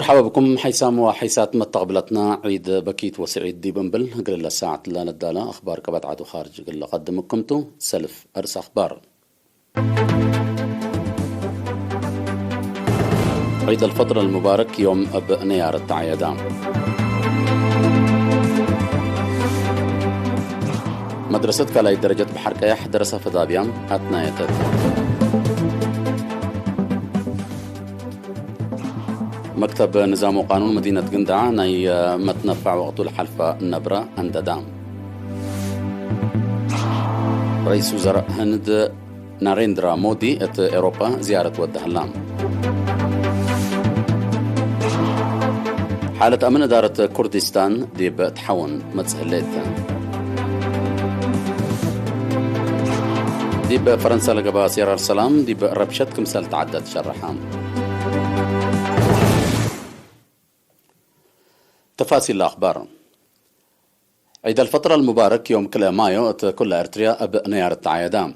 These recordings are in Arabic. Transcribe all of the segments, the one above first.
مرحبا بكم حيسام وحيسات متقبلتنا عيد بكيت وسعيد دي بنبل قل الساعة لنا الدالة أخبار كبت عدو خارج قل قدمكمتو سلف أرس أخبار. عيد الفطر المبارك يوم أب نيار التعيدان. مدرسة كلاي درجة بحركة درسة في دابيان أتنايتت. مكتب نظام وقانون مدينة قندعة ناي متنفع وقت الحلفة النبرة أنددام. رئيس وزراء هند ناريندرا مودي ات أوروبا زيارة ودهلام. حالة أمن إدارة كردستان ديب تحون متسهلت. ديب فرنسا لقبها سيارة السلام ديب ربشت كمسال تعدد شرحام. تفاصيل الأخبار. عيد الفطر المبارك يوم كل مايو كل أرتريا أب نيار التعيدام.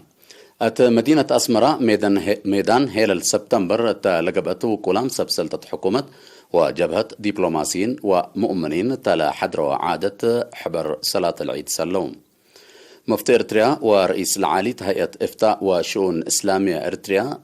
مدينة أسمرة ميدان هيلل سبتمبر لقبته كلام سبسلتة حكومة وجبهة دبلوماسيين ومؤمنين تلا حضروا عادة حبر صلاة العيد سلوم. مفتي إرتريا ورئيس العالي هيئة إفتاء وشؤون إسلامية إرتريا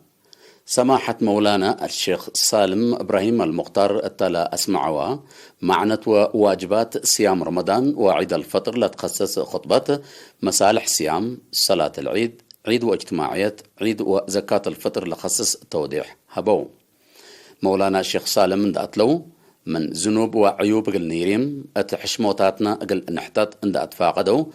سماحة مولانا الشيخ سالم إبراهيم المختار التلا أسمعوا معنى وواجبات صيام رمضان وعيد الفطر لتخصص خطبة مصالح صيام صلاة العيد عيد واجتماعية عيد وزكاة الفطر لخصص توضيح هبو. مولانا الشيخ سالم دأتلو من ذنوب وعيوب النيريم حشموتاتنا قل نحتات اند اتفاقدو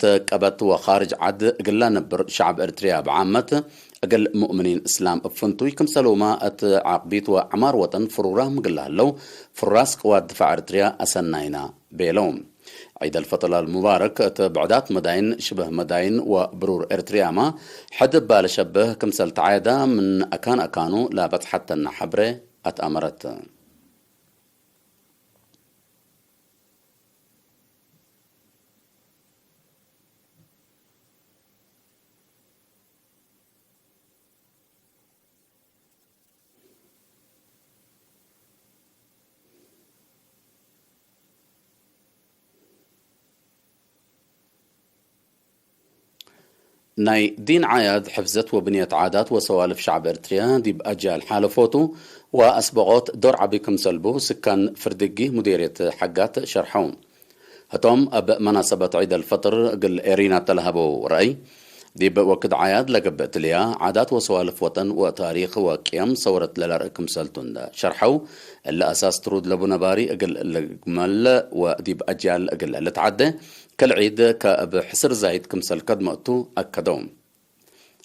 كبت وخارج عد قل نبر شعب ارتريا بعامة قل مؤمنين اسلام افنتوي كم سلوما عقبيت وعمار وطن فرورام قل هلو فراس قوات دفاع ارتريا اسناينا بيلوم. عيد الفطر المبارك بعدات مداين شبه مداين وبرور ارترياما حد بالشبه كمسل تعايدة من أكانو لابت حتى النحبرة أتأمرت. ناي دين عايد حفظت وبنية عادات وسوالف شعب إرتريا دي بأجال حالفوتو وأسبغوت دور عبيكم سلبو سكان فردقي مديرية حقات شرحون هتوم أب مناسبة عيد الفطر قل إيرينا تلهبو رأي دي بوكد عايد لقب تليا عادات وسوالف وطن وتاريخ وقيم صورت للرأيكم سلتون شرحو اللي أساس ترود لبو نباري قل الجمال ودي بأجال قل اللي تعدى كالعيد كبحسر زايد كمسل كدمأتو أكدوم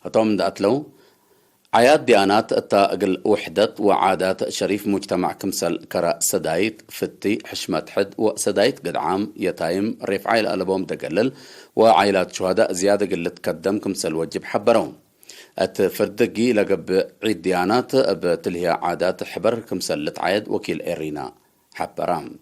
هتوم دأتلو عياد ديانات التاقل وحدة وعادات شريف مجتمع كمسل كرا سدايت فتي حشمت حد وسدايت قد عام يتايم ريف عائل ألبوم دقلل وعائلات شهداء زيادة قلت كدم كمسل وجب حبرون اتفردقي لقب عيد ديانات بتلهي عادات حبر كمسل لتعايد وكيل إيرينا حبرام.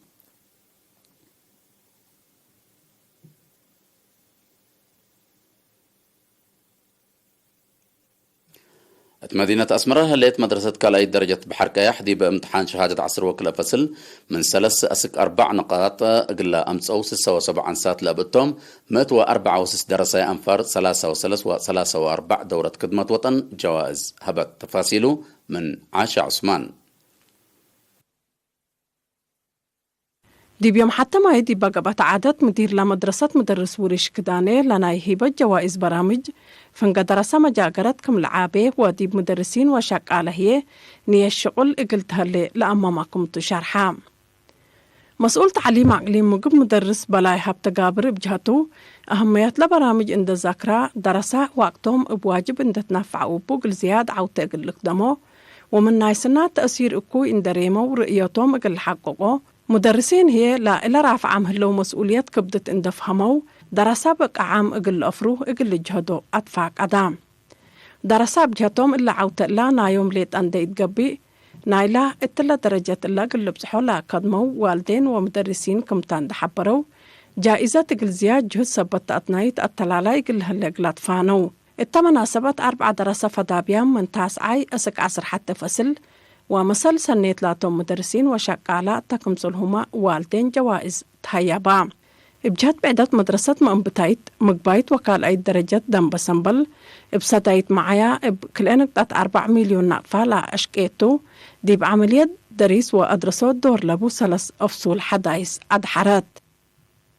مدينة أسمرة هليت مدرسة كلاي درجة بحركة يحدي بامتحان شهادة عصر وكلا فصل من سلس أسك 4 نقاط قلا أمس أو 6 سات لابتهم 104 درسة أنفار 3 دورة خدمة وطن جوائز هبت تفاصيله من عاشا عثمان. دي بيوم حتى ما يدي بقبت عادت مدير لمدرسة مدرس ورش كداني لنا يهيبت جوائز برامج فنقا درسة مجاقرت كم العابة وديب مدرسين وشاك على نية الشغل قلتها اللي لأمامكم تشارحام. مسؤول تعليم عقلي مقب مدرس بلاي هاب تقابر بجهته أهمية لبرامج عند الذاكرة درسة وقتهم بواجب عند تنفعوا بوغل زياد عو تقل لقدمه ومن نايسنا تأثير اكو عند ريمو ورئيتهم اقل حقوقه مدرسين هي لا إلا رافع عام هلو مسؤوليات كبدت اندفهموا درسا بق عام اقل أفروه اقل جهدو أدفاق أدام درسا بجهتهم إلا عوت لا نايوم ليت أندي يتقبي نايلا اتلا درجة إلا قل بسحولا قدموا والدين ومدرسين كمتان دحبروا جائزة اقل زياد جهد سبت أتنايت التلالا اقل هلقلات فانو التمناسبة 4 درسة فدابيان من تاسعي أسك عصر حتى فصل ومثل سنيت لاتهم مدرسين وشقالة تكمسلهما والدين جوائز تهيابا. بجهت بعدت مدرسة مقبايت وكال أي درجات دم بسنبل بسدايت معايا بكلينك 4 مليون نقفة لا أشكيتو دي بعملية دريس وأدرسوا دور لابو 3 أفصول حدايس أدحرات.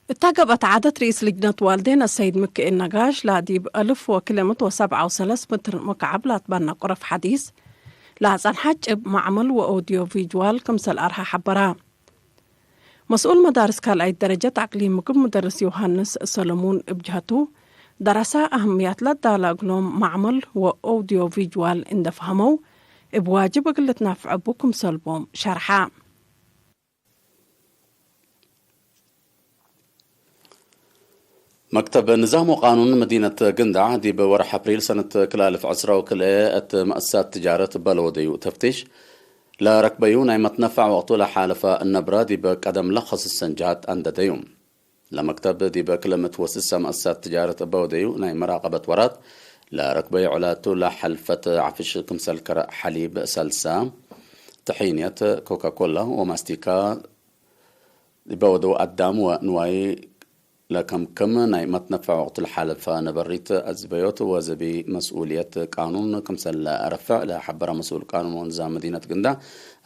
اتقبت عادة رئيس لجنة والدين السيد مكي النقاش لا ديب 1007 متر مكعب لا تبنى قرف حديث لا حج معمل وأوديو فيجوال كمسل أرها حبرا. مسؤول مدارس كالأي درجة عقليم مكب مدرس يوهانس سلمون بجهته درسا أهميات لدالقلوم معمل وأوديو فيجوال اندفهمو بواجب قلت نافع بكم سلبوم شرحا. مكتب نظام وقانون مدينة قندع دي بورح أبريل سنة كلالف عسرة وكلاء مؤسسات تجارة بلودي تفتيش لا ركبيون أي متنفع وقتولا حالفة النبرة دي بقدم لخص السنجات عند ديوم لمكتب دي بكلمة وسسة مؤسسات تجارة بلودي ناي مراقبة ورات لا ركبي علاتو لا حلفة عفش كمسل كرا حليب سلسة طحينية كوكاكولا وماستيكا دي بودو قدام ونواي لكم كم ناي متنفع وقت الحالفة نبريت أزبيوت وزبي مسؤولية قانون كمسل رفع لحبر مسؤول قانون ونظام مدينة قندع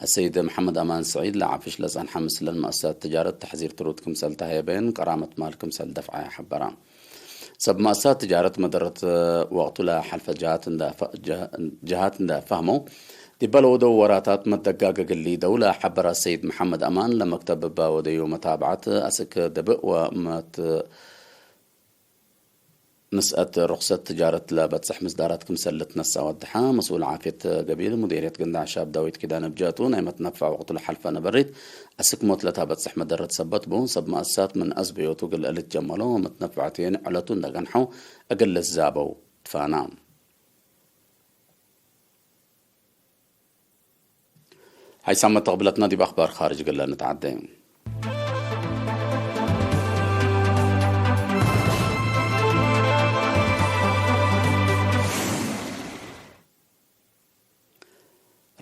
السيد محمد أمان سعيد لعفش لزان حمس للمؤسسات التجارة تحذير ترود كمسل تهيبين كرامة مال كمسل دفع حبران سب مؤسسات تجارة مدرت وقت لها حلفة جهات فهموا دي بلودو وراتات مدقاقة قلي دولة حبر السيد محمد أمان لمكتب باوديو متابعة أسك دبق ومت نسأت رخصة تجارة لابد سحمز دارات كمسلة نسا ودحا مسؤول عافية قبيل مديرية قندع شاب داويت كدان بجاتو نايمت نفع وقت الحلفة نبريت أسك موت لتابت سحمة درت سبت بون سب مؤسسات من أزبيوتو قل ألت جمالو ومتنفعتين علتون دقنحو أقل الزابو تفانام. هاي سامة تقبلتنا دي بأخبار خارج قلنا نتعدين.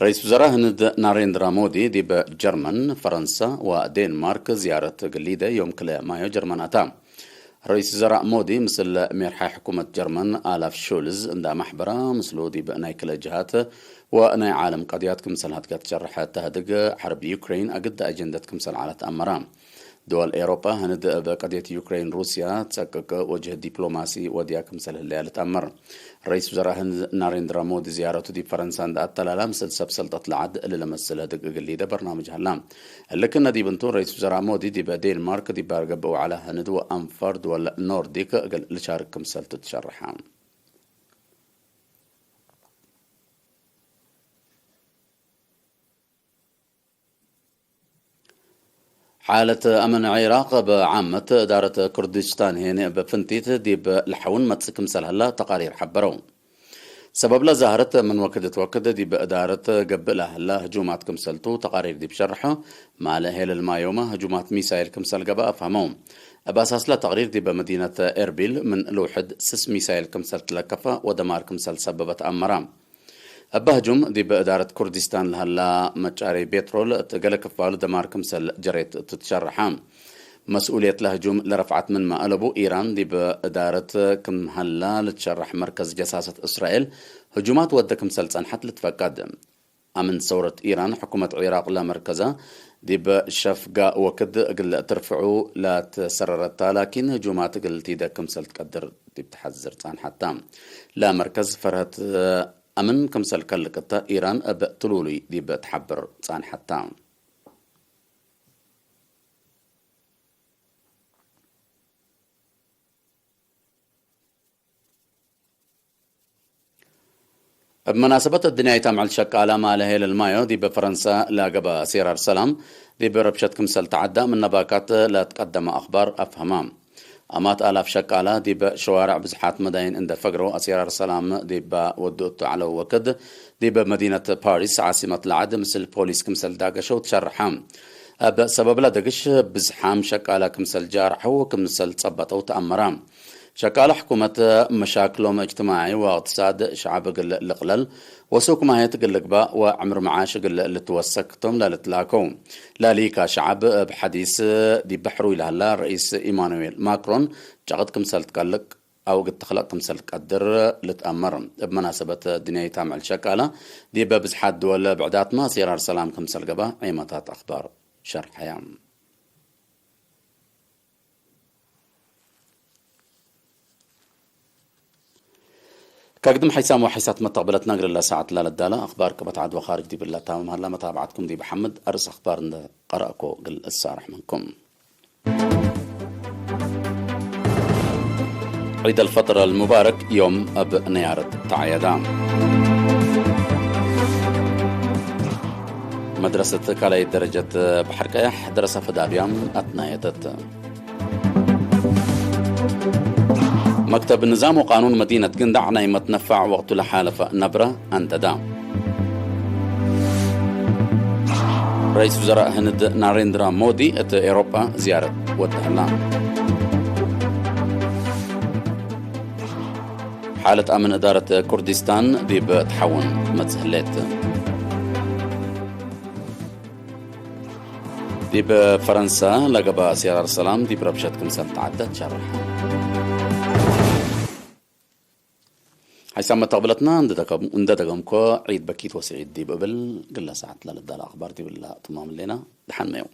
رئيس وزراء هند ناريندرا مودي دي بجرمن فرنسا ودنمارك زيارة قليدة يوم كلا مايو جرماناتا. رئيس وزراء مودي مثل ميرحي حكومة جرمن آلاف شولز عند محبرة مثلو دي بأناي كلا جهات وأناي عالم قضيات كمسل هاتك تشرحات تهدق حرب يوكرين أقد أجندة كمسل على تأمرام دول أوروبا هند بقضية يوكرين روسيا تسكك وجه دبلوماسي وديا كمسل الليلة تأمر. رئيس وزراء هند ناريندرا مودي زيارته دي فرنسا عند التلالام سلسب سلطة العد اللي لمسل هدق قليدة برنامج هلام لكن دي بنتون رئيس وزراء مودي دي بدنمارك دي بارقبوا على هند وأنفر دول نورديك لشارك كمسل تتشرحان. حالة أمن العراق بعامة دارة كردستان هنا بفنتيت دي بالحون متسكم سلهلا تقارير حبرون سبب لا زهرت من وقت دي بإدارة قبل هلا هجومات كمسلتو تقارير دي بشرحه مع لهيل المايومة هجومات ميسايل كمسل قبا أفهمهم أباساس لا تقرير دي بمدينة إربيل من لوحد 6 ميسايل كمسل تلكفة ودمار كمسل سببت أمرام بهجم دي بإدارة كردستان لهلا مجاري بيترول تقلق فال دمار كمسل جريت تتشرحام مسؤولية الهجوم لرفعت من ما قلبوا إيران دي بإدارة كم هلا لتشرح مركز جساسة إسرائيل هجومات ود كمسل صنحت لتفقد أمن ثورة إيران حكومة العراق لا مركزة دي بشفقة وكد قل ترفعوا لا تسررت لكن هجومات قل تيدا كمسل تقدر دي بتحذر صنحت لا مركز فرهت أمن كمسل كلقتا إيران أب تلولي دي بتحبر صان حتى بمناسبة الدنيا تعمل شك على ما لهيل المايو دي بفرنسا لاقبا سيرار سلام دي بربشة كمسل تعدى من نباكات لا تقدم أخبار أفهمام أمات آلاف شكالة دي بشوارع بزحات مدين عند فقرو أسيرار سلام دي بودوت على وكد دي بمدينة باريس عاصمة العدم مثل بوليس كمسل داقشو تشرحام بسبب لا دقش بزحام شكالة كمسل جارحو وكمسل تصبتو تأمرام شكال حكومة مشاكلهم اجتماعي واقتصاد شعب القلل وسوق ما هي تقلق با وعمر معاش اللي توسكتم لا لتلاكو لا ليكا شعب بحديث دي بحرو إلى هلا رئيس إيمانويل ماكرون جاقد كمسال تقلق أو قد تخلق كمسال تقدر لتأمر بمناسبة دنيا تعمل شكالة دي ببزحات دول بعدات ما سيرار سلام كمسال قبا عيمتات أخبار شرح حيام كقدم حيسام وحيسات متقبلت نقر الله ساعة لا للدالة أخبار كبت عاد وخارج دي بالله تمام هلا متابعتكم دي بحمد أرس أخبار قرأكو قل السارح منكم عيد الفطر المبارك يوم أب نيارة تعيدام مدرسة كالاي درجة بحركيح درسة فدابيام أتنايتت مكتب النظام وقانون مدينة قندع نايمة تنفع وقت لحالة نبرة أنددا رئيس وزراء هند ناريندرا مودي ات أوروبا زيارة ودهلا حالة أمن إدارة كردستان دي بتحون متسهلات دي بفرنسا لقبا سيارة السلام دي بربشتكم سنتعدد شرح حيث ما تقبلتنا انددكم عيد بكيت وسعيد دي بقبل قلنا ساعة لا للدال أخبار دي بالله تمام لنا دحن ميو